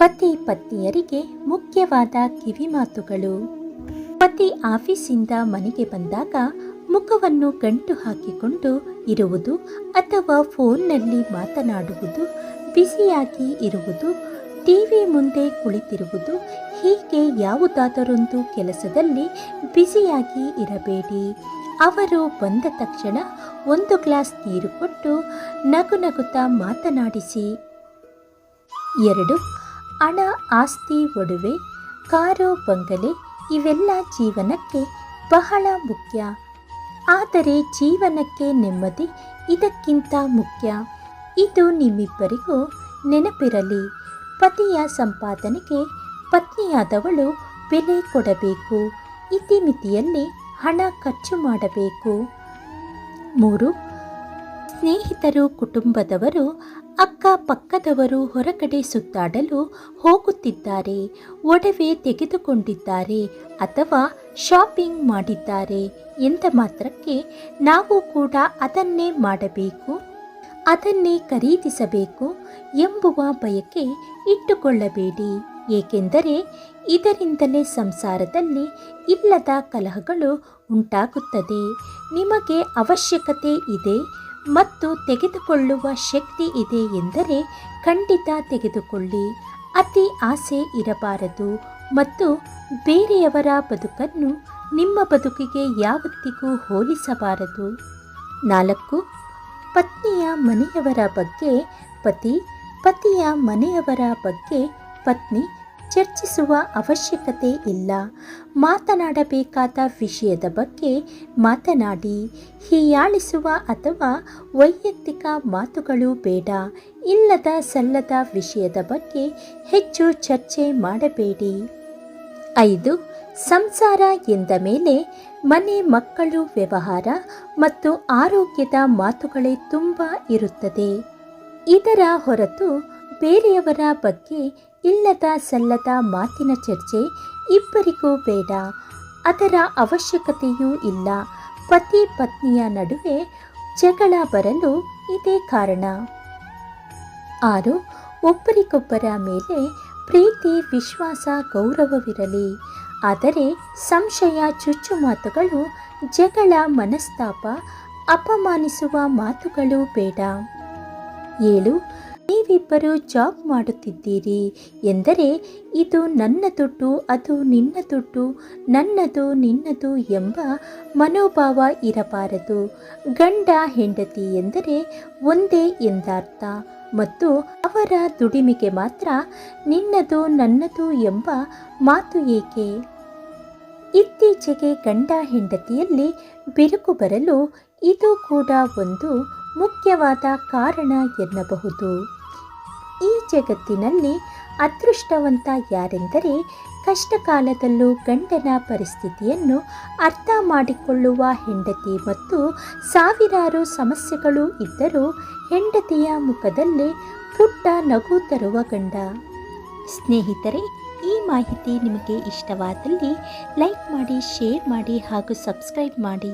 ಪತಿ ಪತ್ನಿಯರಿಗೆ ಮುಖ್ಯವಾದ ಕಿವಿಮಾತುಗಳು. ಪತಿ ಆಫೀಸಿಂದ ಮನೆಗೆ ಬಂದಾಗ ಮುಖವನ್ನು ಗಂಟು ಹಾಕಿಕೊಂಡು ಇರುವುದು ಅಥವಾ ಫೋನ್ನಲ್ಲಿ ಮಾತನಾಡುವುದು, ಬ್ಯುಸಿಯಾಗಿ ಇರುವುದು, ಟಿವಿ ಮುಂದೆ ಕುಳಿತಿರುವುದು, ಹೀಗೆ ಯಾವುದಾದರೊಂದು ಕೆಲಸದಲ್ಲಿ ಬ್ಯುಸಿಯಾಗಿ ಇರಬೇಡಿ. ಅವರು ಬಂದ ತಕ್ಷಣ ಒಂದು ಗ್ಲಾಸ್ ನೀರು ಕೊಟ್ಟು ನಗು ನಗುತ್ತಾ ಮಾತನಾಡಿಸಿ. 2. ಹಣ, ಆಸ್ತಿ, ಒಡವೆ, ಕಾರು, ಬಂಗಲೆ ಇವೆಲ್ಲ ಜೀವನಕ್ಕೆ ಬಹಳ ಮುಖ್ಯ. ಆದರೆ ಜೀವನಕ್ಕೆ ನೆಮ್ಮದಿ ಇದಕ್ಕಿಂತ ಮುಖ್ಯ. ಇದು ನಿಮ್ಮಿಬ್ಬರಿಗೂ ನೆನಪಿರಲಿ. ಪತಿಯ ಸಂಪಾದನೆಗೆ ಪತ್ನಿಯಾದವಳು ಬೆಲೆ ಕೊಡಬೇಕು. ಇತಿಮಿತಿಯಲ್ಲಿ ಹಣ ಖರ್ಚು ಮಾಡಬೇಕು. 3. ಸ್ನೇಹಿತರು, ಕುಟುಂಬದವರು, ಅಕ್ಕಪಕ್ಕದವರು ಹೊರಗಡೆ ಸುತ್ತಾಡಲು ಹೋಗುತ್ತಿದ್ದಾರೆ, ಒಡವೆ ತೆಗೆದುಕೊಂಡಿದ್ದಾರೆ ಅಥವಾ ಶಾಪಿಂಗ್ ಮಾಡಿದ್ದಾರೆ ಎಂದ ಮಾತ್ರಕ್ಕೆ ನಾವು ಕೂಡ ಅದನ್ನೇ ಮಾಡಬೇಕು, ಅದನ್ನೇ ಖರೀದಿಸಬೇಕು ಎಂಬುವ ಬಯಕೆ ಇಟ್ಟುಕೊಳ್ಳಬೇಡಿ. ಏಕೆಂದರೆ ಇದರಿಂದಲೇ ಸಂಸಾರದಲ್ಲಿ ಇಲ್ಲದ ಕಲಹಗಳು ಉಂಟಾಗುತ್ತದೆ. ನಿಮಗೆ ಅವಶ್ಯಕತೆ ಇದೆ ಮತ್ತು ತೆಗೆದುಕೊಳ್ಳುವ ಶಕ್ತಿ ಇದೆ ಎಂದರೆ ಖಂಡಿತ ತೆಗೆದುಕೊಳ್ಳಿ. ಅತಿ ಆಸೆ ಇರಬಾರದು ಮತ್ತು ಬೇರೆಯವರ ಬದುಕನ್ನು ನಿಮ್ಮ ಬದುಕಿಗೆ ಯಾವತ್ತಿಗೂ ಹೋಲಿಸಬಾರದು. 4. ಪತ್ನಿಯ ಮನೆಯವರ ಬಗ್ಗೆ ಪತಿ, ಪತಿಯ ಮನೆಯವರ ಬಗ್ಗೆ ಪತ್ನಿ ಚರ್ಚಿಸುವ ಅವಶ್ಯಕತೆ ಇಲ್ಲ. ಮಾತನಾಡಬೇಕಾದ ವಿಷಯದ ಬಗ್ಗೆ ಮಾತನಾಡಿ. ಹೀಯಾಳಿಸುವ ಅಥವಾ ವೈಯಕ್ತಿಕ ಮಾತುಗಳು ಬೇಡ. ಇಲ್ಲದ ಸಲ್ಲದ ವಿಷಯದ ಬಗ್ಗೆ ಹೆಚ್ಚು ಚರ್ಚೆ ಮಾಡಬೇಡಿ. 5. ಸಂಸಾರ ಎಂದ ಮೇಲೆ ಮನೆ, ಮಕ್ಕಳು, ವ್ಯವಹಾರ ಮತ್ತು ಆರೋಗ್ಯದ ಮಾತುಗಳೇ ತುಂಬ ಇರುತ್ತದೆ. ಇದರ ಹೊರತು ಬೇರೆಯವರ ಬಗ್ಗೆ ಇಲ್ಲದ ಸಲ್ಲದ ಮಾತಿನ ಚರ್ಚೆ ಇಬ್ಬರಿಗೂ ಬೇಡ. ಅದರ ಅವಶ್ಯಕತೆಯೂ ಇಲ್ಲ. ಪತಿ ಪತ್ನಿಯ ನಡುವೆ ಜಗಳ ಬರಲು ಇದೇ ಕಾರಣ. 6. ಒಬ್ಬರಿಗೊಬ್ಬರ ಮೇಲೆ ಪ್ರೀತಿ, ವಿಶ್ವಾಸ, ಗೌರವವಿರಲಿ. ಆದರೆ ಸಂಶಯ, ಚುಚ್ಚುಮಾತುಗಳು, ಜಗಳ, ಮನಸ್ತಾಪ, ಅಪಮಾನಿಸುವ ಮಾತುಗಳು ಬೇಡ. 7. ನೀವಿಬ್ಬರು ಜಾಬ್ ಮಾಡುತ್ತಿದ್ದೀರಿ ಎಂದರೆ ಇದು ನನ್ನ ದುಡ್ಡು, ಅದು ನಿನ್ನ ದುಡ್ಡು, ನನ್ನದು ನಿನ್ನದು ಎಂಬ ಮನೋಭಾವ ಇರಬಾರದು. ಗಂಡ ಹೆಂಡತಿ ಎಂದರೆ ಒಂದೇ ಎಂದರ್ಥ ಮತ್ತು ಅವರ ದುಡಿಮೆಗೆ ಮಾತ್ರ ನಿನ್ನದು ನನ್ನದು ಎಂಬ ಮಾತು ಏಕೆ? ಇತ್ತೀಚೆಗೆ ಗಂಡ ಹೆಂಡತಿಯಲ್ಲಿ ಬಿರುಕು ಬರಲು ಇದು ಕೂಡ ಒಂದು ಮುಖ್ಯವಾದ ಕಾರಣ ಎನ್ನಬಹುದು. ಈ ಜಗತ್ತಿನಲ್ಲಿ ಅದೃಷ್ಟವಂತ ಯಾರೆಂದರೆ ಕಷ್ಟಕಾಲದಲ್ಲೂ ಗಂಡನ ಪರಿಸ್ಥಿತಿಯನ್ನು ಅರ್ಥ ಮಾಡಿಕೊಳ್ಳುವ ಹೆಂಡತಿ ಮತ್ತು ಸಾವಿರಾರು ಸಮಸ್ಯೆಗಳು ಇದ್ದರೂ ಹೆಂಡತಿಯ ಮುಖದಲ್ಲೇ ಪುಟ್ಟ ನಗು ತರುವ ಗಂಡ. ಸ್ನೇಹಿತರೆ, ಈ ಮಾಹಿತಿ ನಿಮಗೆ ಇಷ್ಟವಾದಲ್ಲಿ ಲೈಕ್ ಮಾಡಿ, ಶೇರ್ ಮಾಡಿ ಹಾಗೂ ಸಬ್ಸ್ಕ್ರೈಬ್ ಮಾಡಿ.